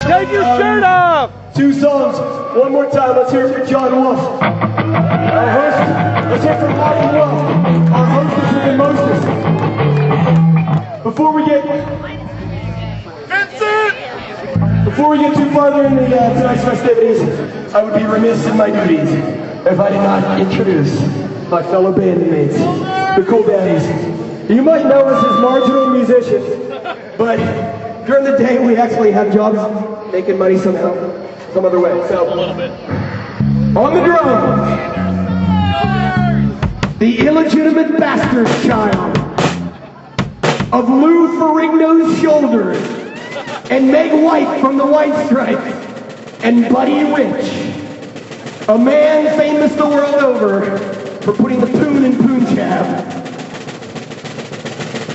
Take your shirt off! 2 songs. One more time. Let's hear it for John Wolf. Our host. Let's hear it for Martin Wolf. Our hostess with the mostest. Before we get too farther into tonight's festivities, I would be remiss in my duties if I did not introduce my fellow bandmates, the Cool Daddies. You might know us as marginal musicians, but during the day we actually have jobs making money somehow, some other way. So, on the drum, the illegitimate bastard child of Lou Ferrigno's shoulders, and Meg White from the White Stripes, and Buddy Rich, a man famous the world over for putting the poon in Punjab,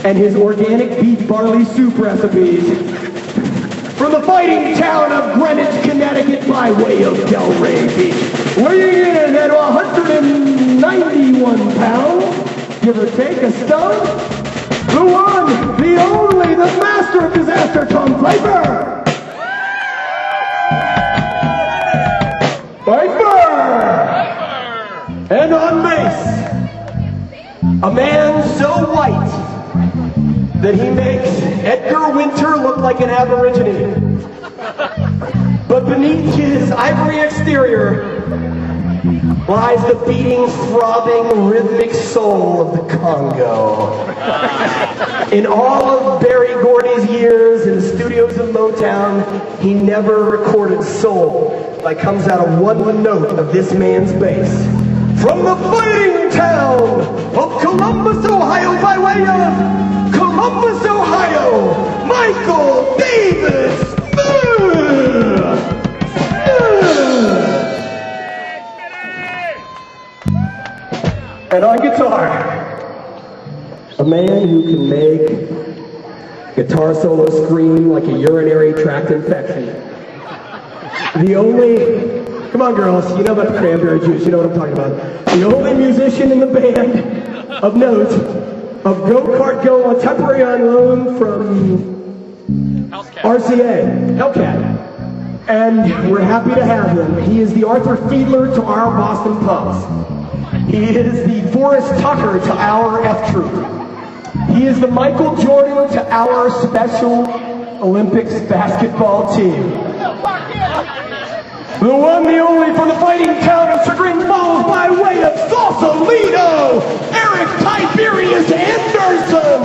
and his organic beef barley soup recipes from the fighting town of Greenwich, Connecticut by way of Delray Beach. Weighing in at 191 pounds, give or take a stone, the one, the only, the master of disaster, Tom Pfeiffer! Pfeiffer! And on bass, a man so white that he makes Edgar Winter look like an aborigine. But beneath his ivory exterior lies the beating, throbbing, rhythmic soul of the Congo. In all of Berry Gordy's years in the studios of Motown, he never recorded soul that comes out of one note of this man's bass. From the fighting town of Columbus, Ohio, by way of Columbus, Ohio, Michael Davis! And on guitar, a man who can make guitar solo scream like a urinary tract infection. The only, come on girls, you know about the cranberry juice, you know what I'm talking about. The only musician in the band of note of Go-Kart Go on temporary on loan from RCA, Hellcat. And we're happy to have him. He is the Arthur Fiedler to our Boston Pubs. He is the Forrest Tucker to our F Troop. He is the Michael Jordan to our Special Olympics basketball team. The one, the only, from the fighting town of Chagrin Falls by way of Sausalito, Eric Tiberius Anderson!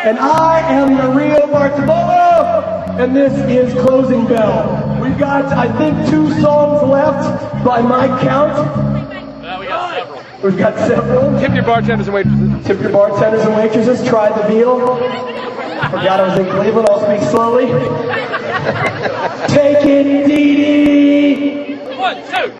And I am Maria Bartolo, and this is Closing Bell. We've got, I think, 2 songs left by my count. We got several. We've got several. Tip your bartenders and waitresses. Tip your bartenders and waitresses. Try the veal. Forgot I was in Cleveland. I'll speak slowly. Take it, Dee Dee. 1, 2.